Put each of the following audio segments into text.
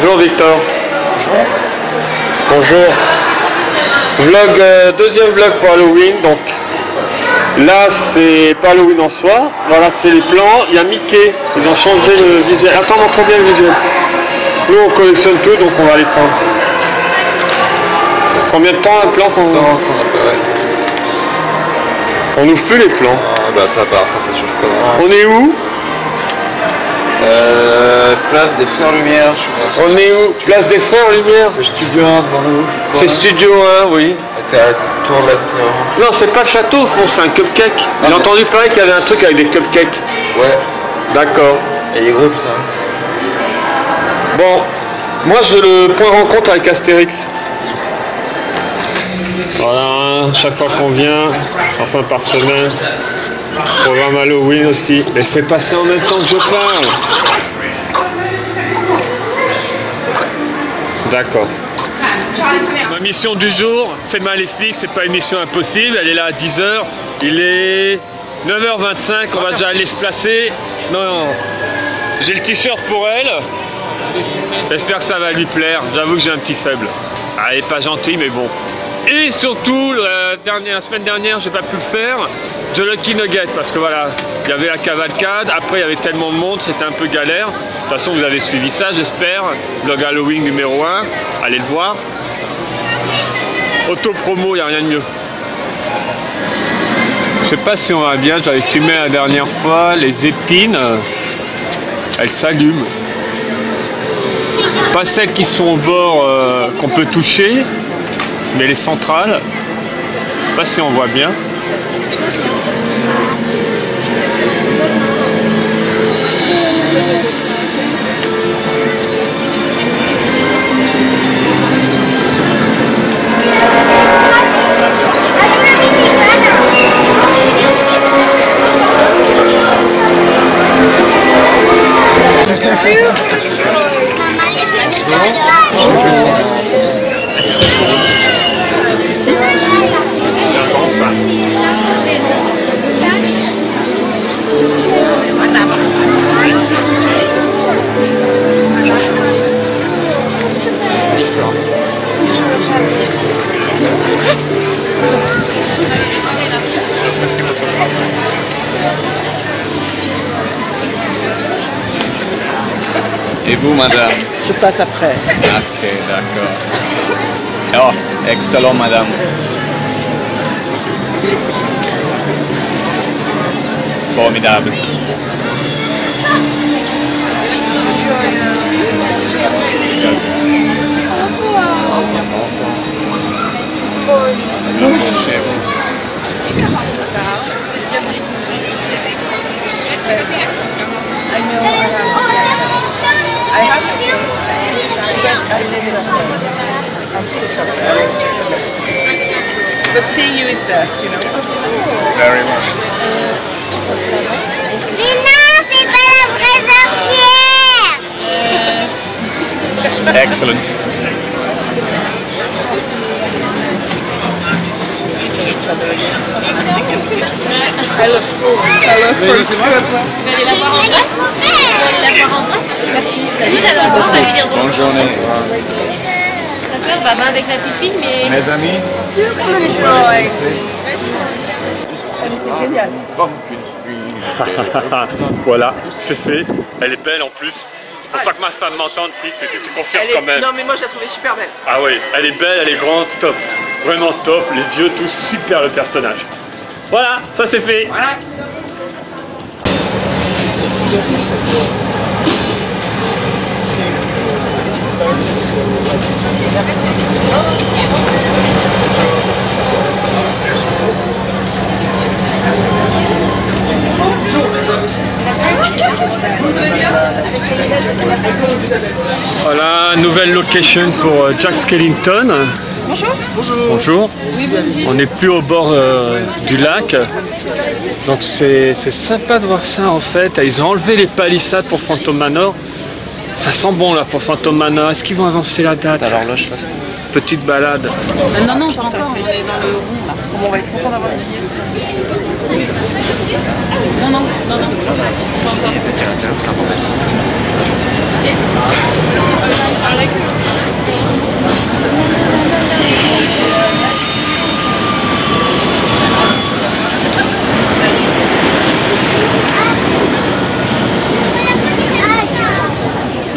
Bonjour Victor. Bonjour. Bonjour. Vlog, deuxième vlog pour Halloween. Donc là c'est pas Halloween en soi. Voilà, c'est les plans. Il y a Mickey. Ils ont changé le visuel. Attends, montre bien le visuel. Nous on collectionne tout, donc on va les prendre. Combien de temps un plan qu'on on n'ouvre plus les plans? Ah bah ça parfois ça change pas vraiment. On est où? Place des Frères Lumière, je crois. On est où? Place des Frères Lumière. C'est Studio 1 devant nous. C'est Studio 1, oui. T'es à Tour Latéran. Non, c'est pas le château au fond, c'est un cupcake. J'ai entendu parler qu'il y avait un truc avec des cupcakes. Ouais. D'accord. Et il est gros putain. Bon, moi j'ai le point rencontre avec Astérix. Voilà, chaque fois qu'on vient, enfin par semaine, programme Halloween aussi. Mais fais passer en même temps que je parle. D'accord. Ma mission du jour, c'est Maléfique, c'est pas une mission impossible, elle est là à 10h, il est 9h25, on va déjà aller se placer. Non, j'ai le t-shirt pour elle, j'espère que ça va lui plaire, j'avoue que j'ai un petit faible. Ah, elle est pas gentille mais bon. Et surtout, la semaine dernière, j'ai pas pu le faire, The Lucky Nugget, parce que voilà, il y avait la cavalcade, après il y avait tellement de monde, c'était un peu galère. De toute façon, vous avez suivi ça, j'espère. Vlog Halloween numéro 1, allez le voir. Auto-promo, il n'y a rien de mieux. Je sais pas si on va bien, j'avais filmé la dernière fois, les épines, elles s'allument. Pas celles qui sont au bord qu'on peut toucher, mais les centrales, je sais pas si on voit bien. Et vous, madame? Je passe après. Ok, d'accord. Oh, excellent, madame. Formidable. Chez vous. I have to go. I live in a home. I'm so sorry. But seeing you is best, you know. Very much. Mais non, c'est pas la vraie sorcière. Excellent. I look forward to it. Elle est trop belle. Merci. Merci beaucoup. Bonne journée. D'accord, bah avec la petite fille, mais... Mes amis? Elle était géniale. Voilà, c'est fait. Elle est belle en plus. Faut pas que ma femme m'entende, si, que tu confirmes quand même. Non mais moi je la trouvais super belle. Ah oui, elle est belle, elle est grande, top. Vraiment top, les yeux, tout super le personnage. Voilà, ça c'est fait. Voilà. Voilà, nouvelle location pour Jack Skellington. Bonjour. Bonjour. On n'est plus au bord du lac. Donc c'est sympa de voir ça en fait. Ils ont enlevé les palissades pour Phantom Manor. Ça sent bon là pour Phantom Manor. Est-ce qu'ils vont avancer la date? Alors là, je passe. Petite balade. Non, non, pas encore. On est dans le rond là. Comment on va être content d'avoir une pièce. Non, non, non, non. Pas encore.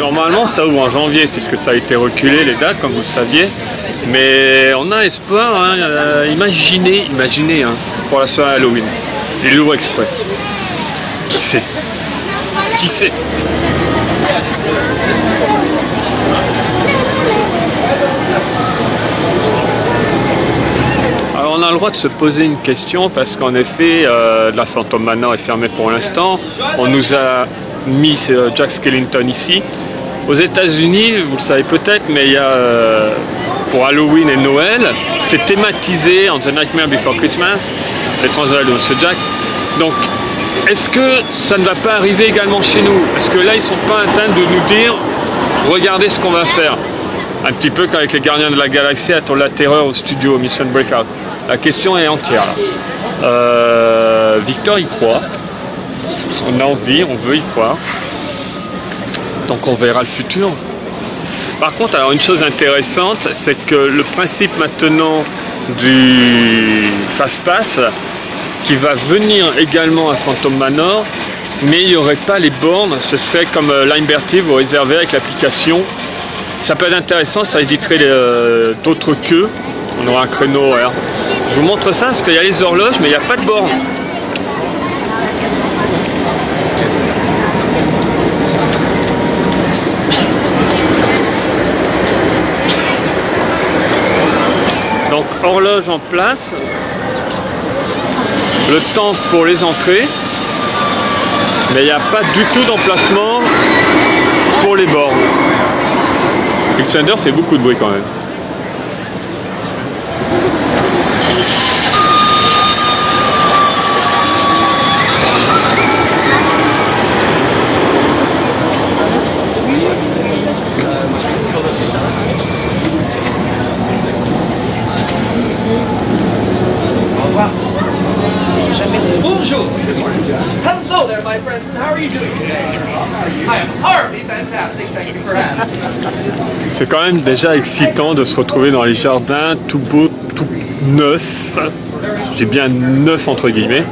Normalement, ça ouvre en janvier, puisque ça a été reculé, les dates, comme vous le saviez. Mais on a espoir, hein, imaginez hein, pour la soirée Halloween. Il l'ouvre exprès. Qui sait? Qui sait? Alors on a le droit de se poser une question parce qu'en effet la Phantom Manor est fermée pour l'instant. On nous a mis Jack Skellington ici. Aux États-Unis, vous le savez peut-être, mais il y a pour Halloween et Noël, c'est thématisé en The Nightmare Before Christmas, l'étrange Noël de Monsieur Jack. Donc est-ce que ça ne va pas arriver également chez nous? Parce que là ils ne sont pas en train de nous dire regardez ce qu'on va faire. Un petit peu qu'avec les Gardiens de la Galaxie attendent la terreur au studio Mission Breakout. La question est entière là. Victor y croit. On a envie, on veut y croire. Donc on verra le futur. Par contre, alors une chose intéressante, c'est que le principe maintenant du Fast-Pass qui va venir également à Phantom Manor, mais il n'y aurait pas les bornes, ce serait comme Limberty, vous réservez avec l'application. Ça peut être intéressant, ça éviterait d'autres queues. On aura un créneau horaire. Je vous montre ça parce qu'il y a les horloges, mais il n'y a pas de borne. Donc horloge en place. Le temps pour les entrées. Mais il n'y a pas du tout d'emplacement pour les bornes. Alexander fait beaucoup de bruit quand même. Bonjour. Hello there, my friends. How are you doing today? I am hardly fantastic. Thank you for asking. C'est quand même déjà excitant de se retrouver dans les jardins, tout beau, tout neuf. J'ai bien neuf entre guillemets.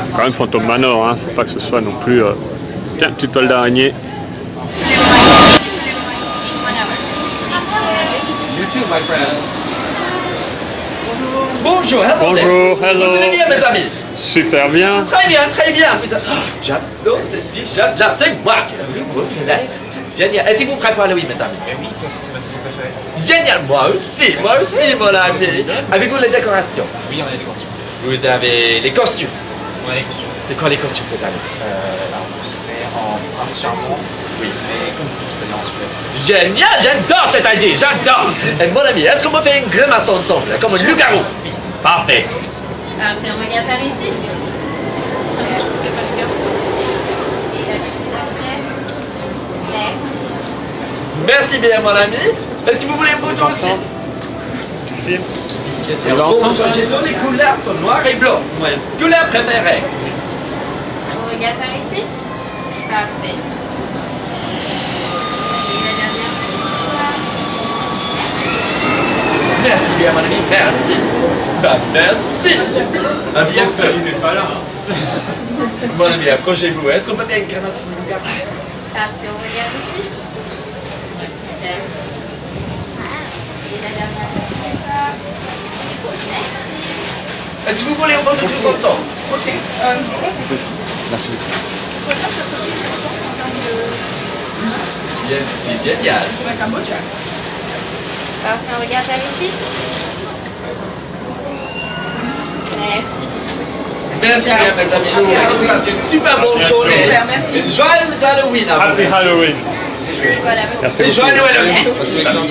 C'est quand même Phantom Manor, hein. Faut pas que ce soit non plus. Tiens, petite toile d'araignée. You too, my friends. Bonjour, hello. Bonjour, hello. Vous allez bien, mes amis? Super bien. Très bien, très bien. J'adore cette t-shirt. Là, c'est moi. C'est la musique. Génial. Êtes-vous prêts pour Halloween, mes amis? Oui, c'est ma saison préférée. Génial. Moi aussi, mon ami. Avez-vous les décorations? Oui, on a les décorations. Vous avez les costumes? On a les costumes. C'est quoi les costumes cette année? Alors, vous serez en prince charmant. Oui. Mais comme vous, c'est-à-dire en Suède. Génial, j'adore cette idée, j'adore. Et mon ami, est-ce qu'on peut faire une grimace ensemble, comme un loup-garou? Oui. Parfait. Après, on regarde par ici. C'est pas le garou. Et la deuxième après. Merci. Merci bien, mon ami. Est-ce que vous voulez un bouton aussi? Film. Bien sûr. J'ai tous les couleurs sont noir et blanc. Moi, couleur préférée. On regarde par ici. Parfait. Et la dernière fois. Merci bien, mon ami, merci. Bah, merci. À bientôt. Il n'est pas là. Mon ami, approchez-vous. Est-ce qu'on peut faire une grimace pour le loup-garou? Parfait, on regarde ici. Super. Et la dernière fois. Merci. Est-ce que vous voulez entendre tous ensemble? Ok. Merci beaucoup. Bien, c'est génial. Avec un Bojack. Parfait, on regarde par ici. Merci. Merci bien, mes amis. J'espère que vous passez une super bonne journée. Super, merci. Joyeux Halloween à vous. Happy Halloween. Voilà. Merci Et beaucoup. joyeux Noël aussi.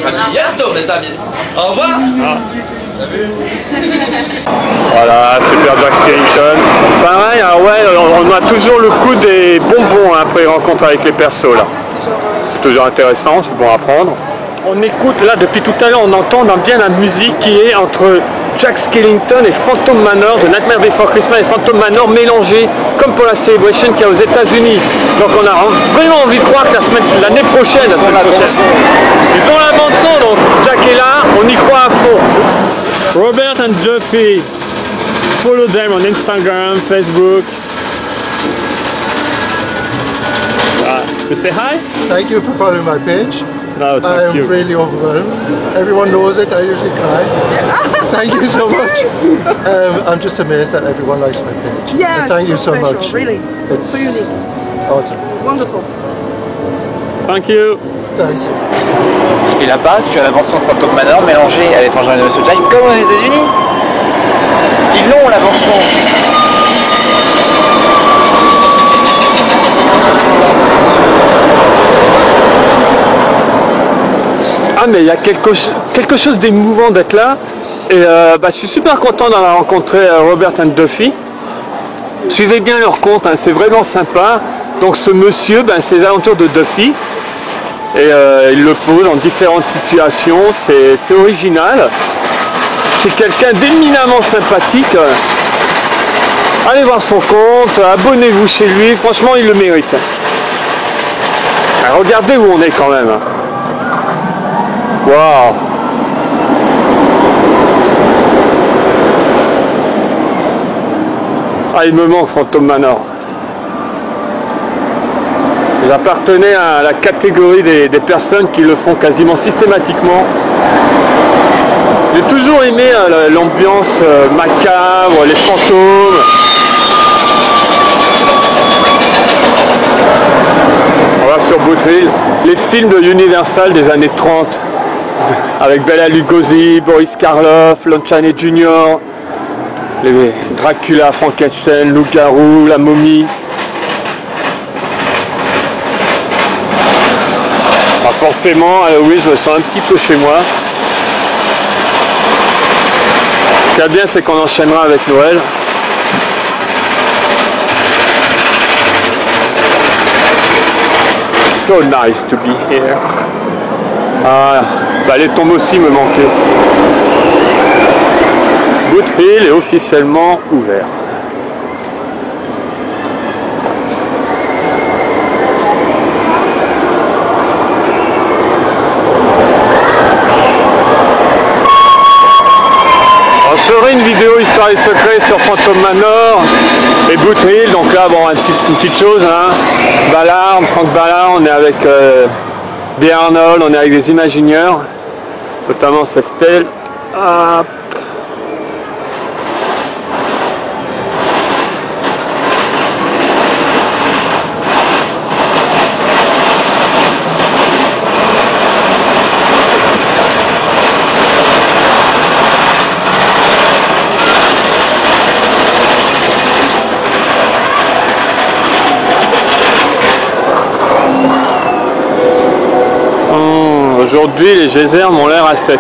À bientôt, mes amis. Au revoir. Voilà, super Jack Skellington. Pareil, ah ouais, on a toujours le coup des bonbons hein, après les rencontres avec les persos là. C'est toujours intéressant, c'est bon à prendre. On écoute là depuis tout à l'heure, on entend bien la musique qui est entre Jack Skellington et Phantom Manor, de Nightmare Before Christmas et Phantom Manor mélangés comme pour la Celebration qu'il y a aux États-Unis. Donc on a vraiment envie de croire que l'année prochaine, ils ont la bande son, donc Jack est là, on y croit à fond. Robert and Duffy, follow them on Instagram, Facebook. Ah, You say hi? Thank you for following my page. No, thank I'm you. really overwhelmed. Everyone knows it, I usually cry. Thank you so much. I'm just amazed that everyone likes my page. Yeah, And thank you so special, much. really. It's So unique. Awesome. Wonderful. Thank you. Thanks. Et là-bas, tu as la bande-son de Phantom Manor mélangée à l'étranger de Monsieur Jack, comme aux États-Unis. Ils l'ont, la bande-son. Ah mais il y a quelque chose d'émouvant d'être là et je suis super content d'avoir rencontré Robert and Duffy. Suivez bien leur compte, hein, c'est vraiment sympa. Donc ce monsieur, c'est les aventures de Duffy et il le pose dans différentes situations, c'est original. C'est quelqu'un d'éminemment sympathique. Allez voir son compte, abonnez-vous chez lui, franchement il le mérite. Alors, regardez où on est quand même. Waouh! Ah, il me manque Phantom Manor. J'appartenais à la catégorie des personnes qui le font quasiment systématiquement. J'ai toujours aimé l'ambiance macabre, les fantômes. On va sur Boot Hill. Les films de Universal des années 30. Avec Bela Lugosi, Boris Karloff, Lon Chaney Jr., les Dracula, Frankenstein, Loup-garou, la momie. Forcément, oui, je me sens un petit peu chez moi. Ce qui est bien, c'est qu'on enchaînera avec Noël. So nice to be here. Les tombes aussi me manquaient. Boot Hill est officiellement ouvert. On ferait une vidéo Histoire et Secret sur Phantom Manor et Boot Hill. Donc là, une petite chose, hein. Ballard, Frank Ballard, on est avec B. Arnold, on est avec des Imagineers, notamment Sestel. Hop. Aujourd'hui, les geysers m'ont l'air à sec.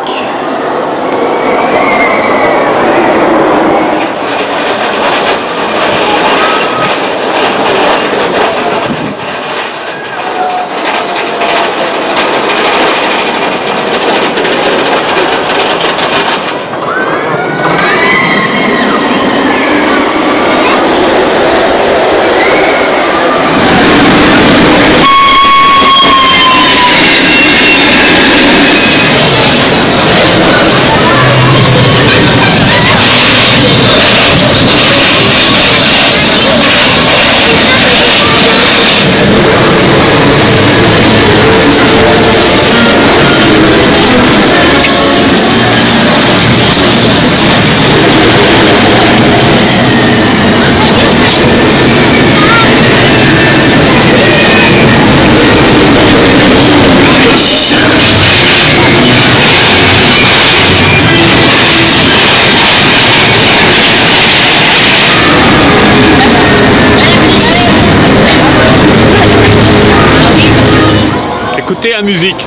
Écoutez la musique.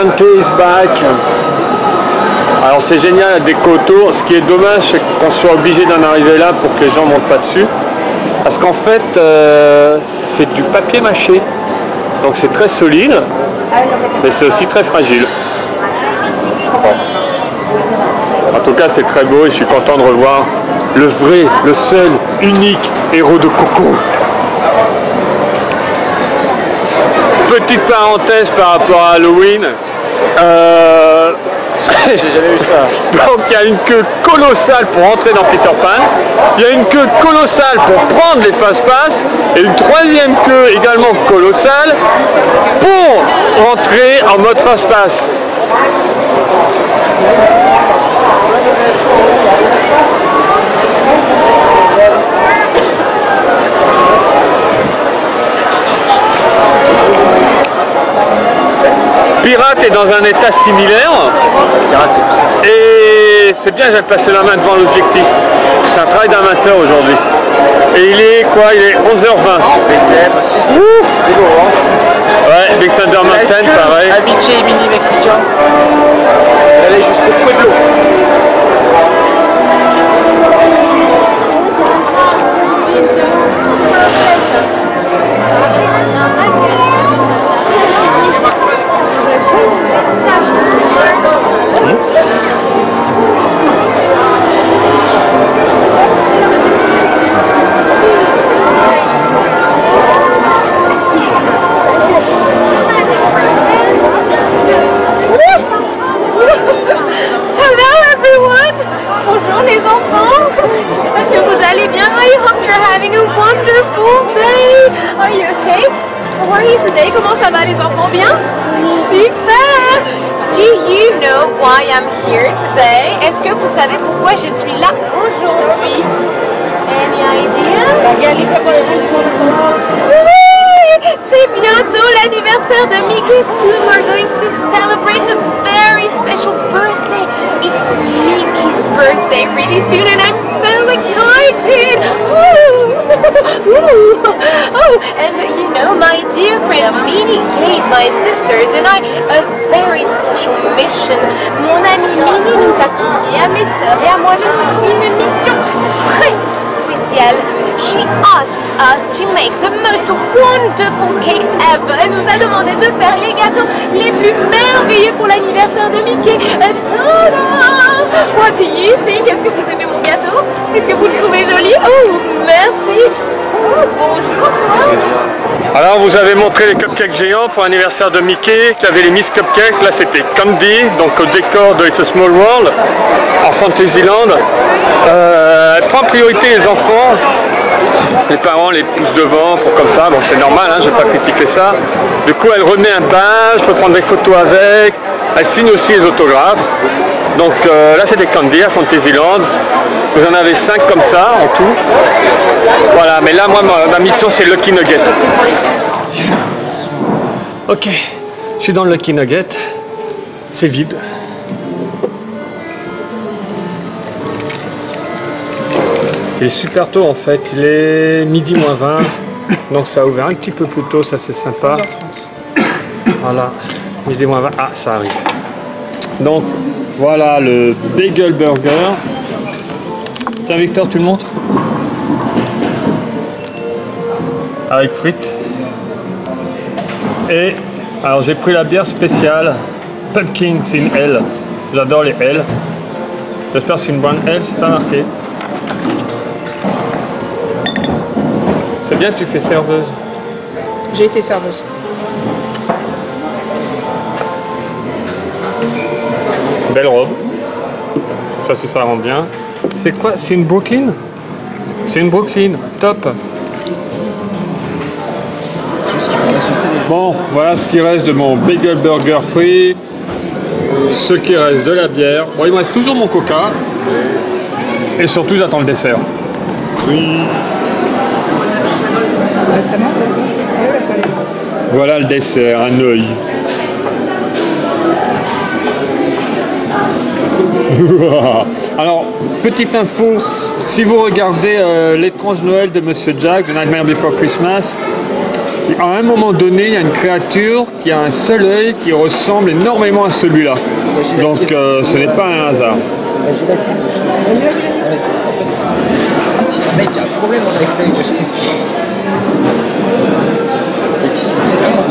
Dante is back. Alors c'est génial la déco autour. Ce qui est dommage, c'est qu'on soit obligé d'en arriver là pour que les gens ne montent pas dessus. Parce qu'en fait, c'est du papier mâché. Donc c'est très solide, mais c'est aussi très fragile. Bon. En tout cas, c'est très beau et je suis content de revoir le vrai, le seul, unique héros de Coco. Petite parenthèse par rapport à Halloween. J'ai jamais vu ça. Donc il y a une queue colossale pour entrer dans Peter Pan. Il y a une queue colossale pour prendre les fast-pass. Et une troisième queue également colossale pour rentrer en mode fast-pass. Pirate est dans un état similaire. Et c'est bien, j'ai passé la main devant l'objectif. C'est un travail d'amateur aujourd'hui. Et il est quoi? Il est 11h20. C'était beau, hein. Ouais, Big Thunder Mountain, pareil. Habitué et mini mexicain. Elle est jusqu'au Pueblo. Bonjour les enfants, j'espère que vous allez bien. I hope you're having a wonderful day. Are you okay? How are you today? Comment ça va les enfants? Bien? Super! Do you know why I'm here today? Est-ce que vous savez pourquoi je suis là aujourd'hui? Any idea? Oui! C'est bientôt l'anniversaire de Mickey. Soon we're going to celebrate a very special birthday. It's Mickey's birthday really soon and I'm so excited! Woo! Woo! Oh, and you know, my dear friend Minnie gave my sisters and I a very special mission. Mon amie Minnie nous a confié à mes sœurs et à moi-même une mission très spéciale. She asked us to make the most wonderful cakes ever. Elle nous a demandé de faire les gâteaux les plus merveilleux pour l'anniversaire de Mickey. Ta-da! What do you think? Est-ce que vous aimez mon gâteau? Est-ce que vous le trouvez joli? Oh, merci! Oh, bonjour toi! Alors vous avez montré les cupcakes géants pour l'anniversaire de Mickey, qui avait les Miss Cupcakes. Là c'était Candy, donc au décor de It's a Small World, en Fantasyland. Elle prend en priorité les enfants. Les parents les poussent devant pour comme ça, bon c'est normal, hein, je ne vais pas critiquer ça. Du coup elle remet un badge, je peux prendre des photos avec, elle signe aussi les autographes. Donc là c'était Candy à Fantasyland, vous en avez 5 comme ça en tout. Voilà, mais là moi ma mission c'est Lucky Nugget. Ok, je suis dans le Lucky Nugget, c'est vide. Il est super tôt en fait, il est midi moins 20, donc ça a ouvert un petit peu plus tôt, ça c'est sympa. Voilà, midi moins 20, ah ça arrive. Donc voilà le Bagel Burger. Tiens Victor, tu le montres? Avec frites. Et alors j'ai pris la bière spéciale, Pumpkin, c'est une L. J'adore les L. J'espère que c'est une bonne L, c'est pas marqué. C'est bien, tu fais serveuse. J'ai été serveuse. Belle robe. Ça rend bien. C'est quoi? C'est une Brooklyn? C'est une Brooklyn. Top. Bon, voilà ce qui reste de mon bagel burger free. Ce qui reste de la bière. Bon, il me reste toujours mon coca. Et surtout, j'attends le dessert. Oui. Voilà le dessert, un œil. Alors, petite info, si vous regardez l'étrange Noël de Monsieur Jack, The Nightmare Before Christmas, À un moment donné, il y a une créature qui a un seul œil qui ressemble énormément à celui-là. Donc ce n'est pas un hasard. Mec, il y a un problème dans backstage.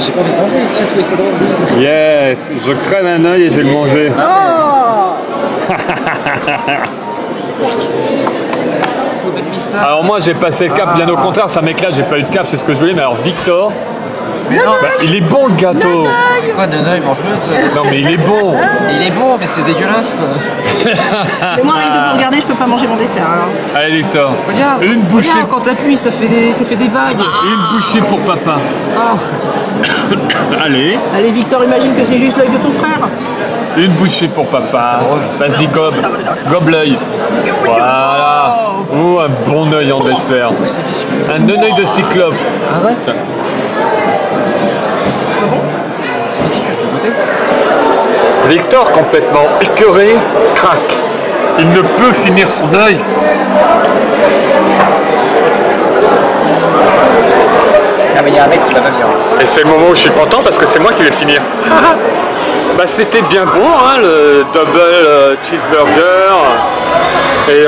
J'ai pas envie de manger, j'ai trouvé ça drôle. Yes, je crève un œil et je vais le manger. Alors moi j'ai passé le cap, bien au contraire ça m'éclate, j'ai pas eu de cap, c'est ce que je voulais, mais alors Victor, il est bon le gâteau. Quoi, Nana, il mange-le. Non mais il est bon. Il est bon, mais c'est dégueulasse quoi. Mais moi, rien que de vous regarder, je peux pas manger mon dessert. Alors. Allez Victor, Regarde, une bouchée. regarde, quand t'appuies, ça fait des vagues. Une bouchée pour papa. Allez, Allez, Victor, imagine que c'est juste l'œil de ton frère. une bouchée pour papa. Vas-y gobe, gobe l'œil. Voilà. Oh un bon œil en dessert. Un œil de cyclope. Arrête. C'est visceux, tu veux goûter? Victor, complètement écœuré, craque. Il ne peut finir son œil. Ah, mais il y a un mec qui va pas bien. Et c'est le moment où je suis content parce que c'est moi qui vais le finir. Bah, c'était bien bon, hein, le double cheeseburger et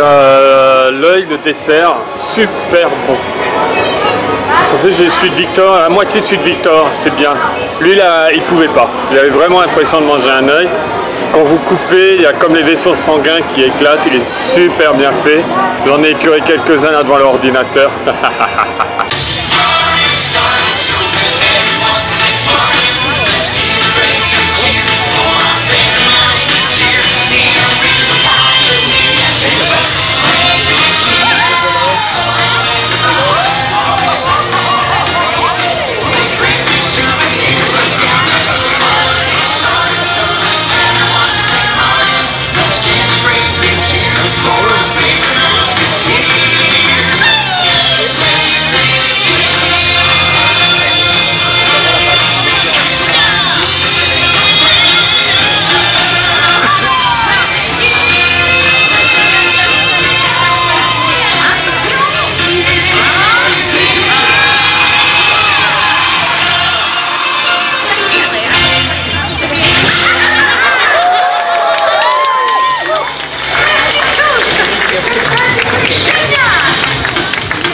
l'œil de dessert, super bon. Surtout je suis de Victor, à la moitié de celui de Victor, c'est bien. Lui là, il pouvait pas, il avait vraiment l'impression de manger un œil. Quand vous coupez, il y a comme les vaisseaux sanguins qui éclatent, il est super bien fait. J'en ai écœuré quelques-uns là devant l'ordinateur.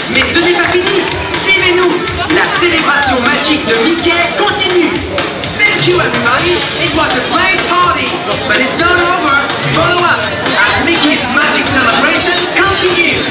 Mais ce n'est pas fini, suivez-nous. La célébration magique de Mickey continue. Thank you everybody, it was a great party, but it's not over. Follow us as Mickey's magic celebration continues.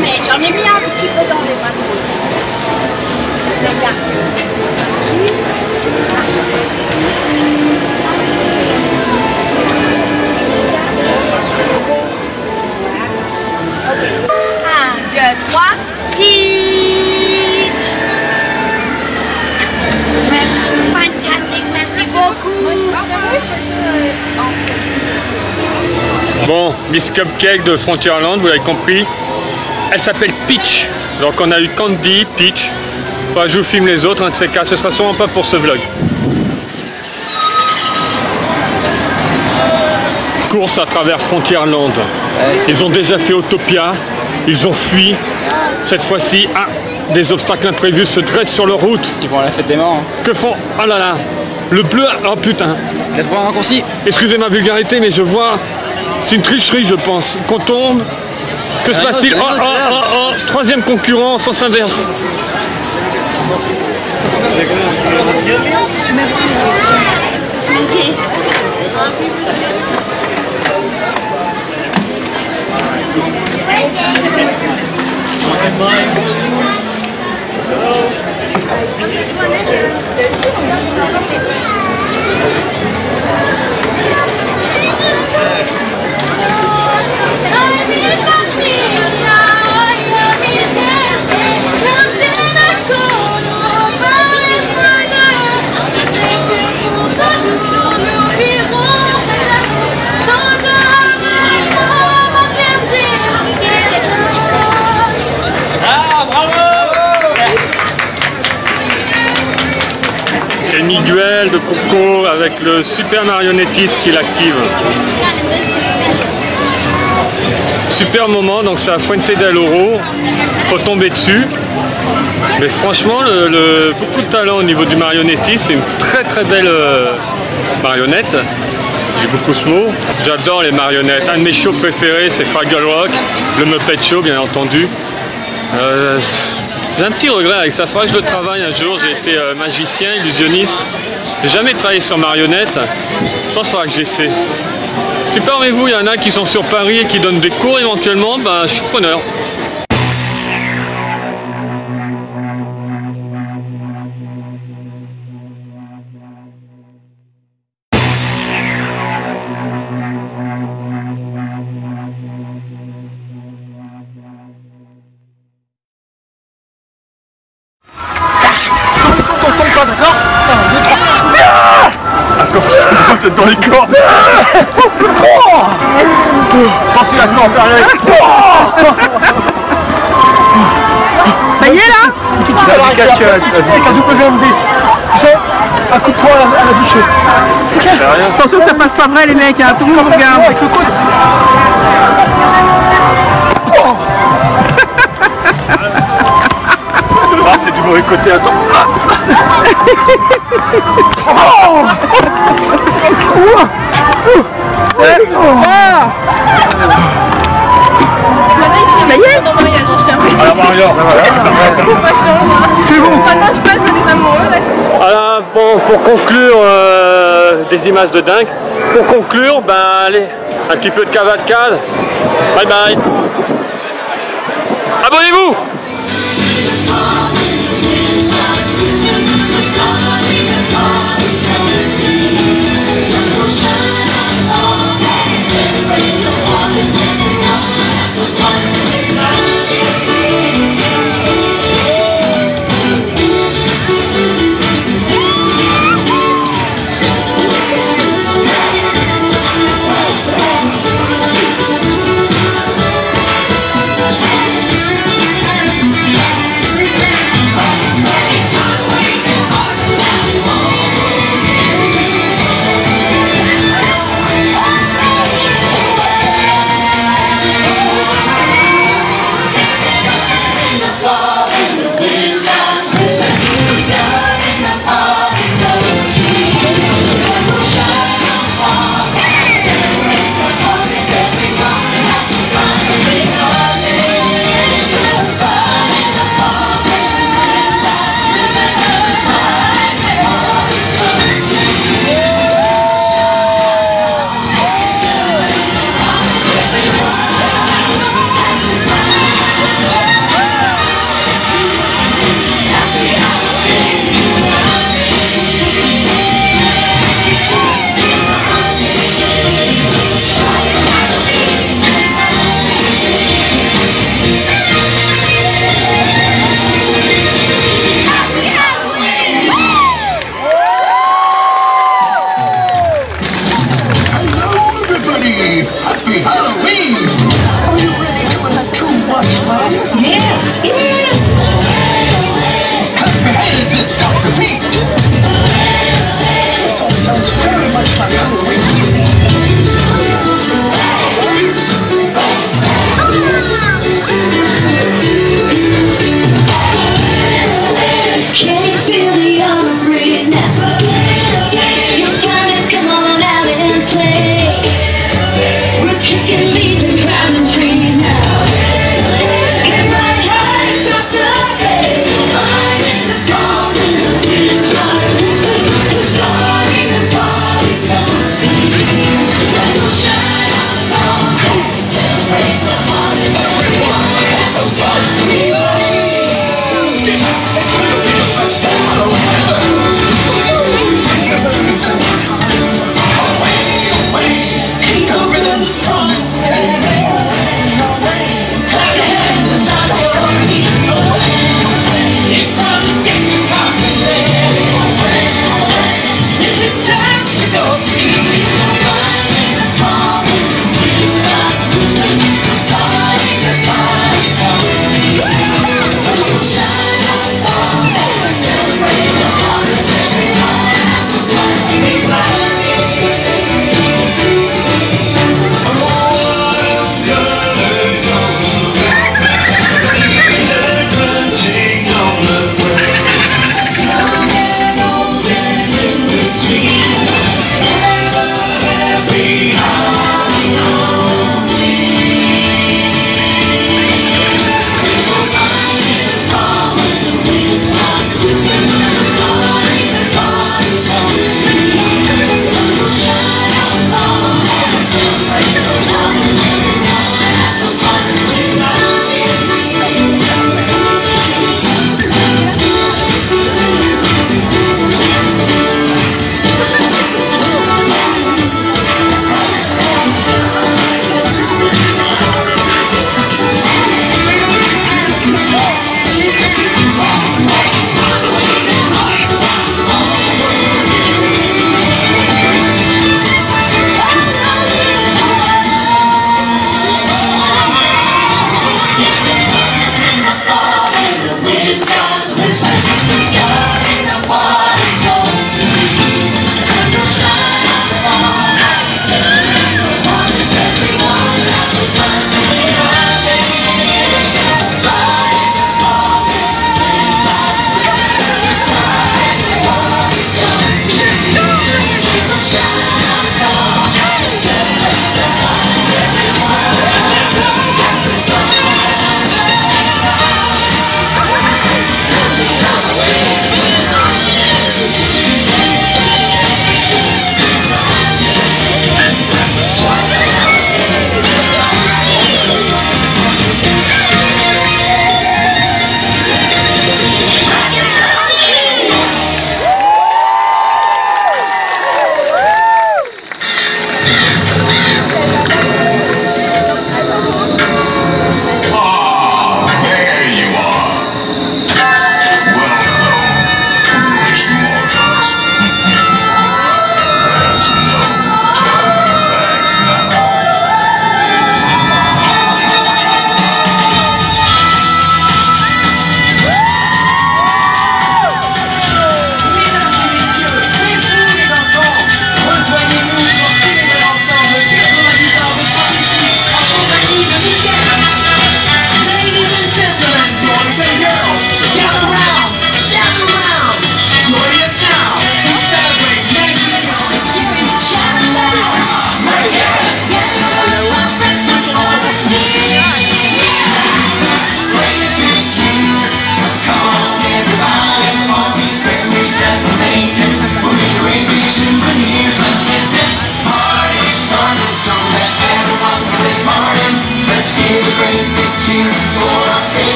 Mais j'en ai mis un petit peu dans les mains. Un, deux, trois, peach. Fantastique, merci beaucoup. Bon, Miss Cupcake de Frontierland, vous l'avez compris, elle s'appelle Peach. Donc on a eu Candy, Peach. Enfin, je vous filme les autres, un de ces cas, ce sera sûrement pas pour ce vlog. Course à travers Frontierland. Ils ont déjà fait Autopia, ils ont fui. Cette fois-ci, des obstacles imprévus se dressent sur leur route. Ils vont à la fête des morts. Hein. Que font? Oh là là! Le bleu, oh putain. Il a trouvé un raccourci. Excusez ma vulgarité, mais je vois. C'est une tricherie, je pense. Qu'on tombe. Que se passe-t-il? Oh, troisième concurrent, sens inverse. Merci. Duel de Coco avec le super marionnettiste qui l'active. Super moment, donc c'est à Fuente del Oro, faut tomber dessus. Mais franchement, beaucoup de talent au niveau du marionnettiste, c'est une très belle marionnette. J'ai beaucoup ce mot. J'adore les marionnettes. Un de mes shows préférés, c'est Fraggle Rock, le Muppet Show bien entendu. J'ai un petit regret avec ça, il faudrait que je le travaille un jour. J'ai été magicien, illusionniste. J'ai jamais travaillé sur marionnette. Je pense qu'il faudra que j'essaie. Si parmi vous, il y en a qui sont sur Paris et qui donnent des cours éventuellement, ben, je suis preneur. Attends, dans les cordes. Sorti la corde avec. Ça y est là? Tu vas avec un WMD. Un coup de poing à la bouchée. Attention que ça passe pas vrai les mecs, hein. Tout le monde regarde. Avec le coude. Ah, t'es du mauvais côté, attends. Ça y est? C'est bon. Voilà, bon, pour conclure, des images de dingue. Pour conclure, ben allez, un petit peu de cavalcade. Bye bye. Abonnez-vous.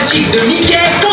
magique de Mickey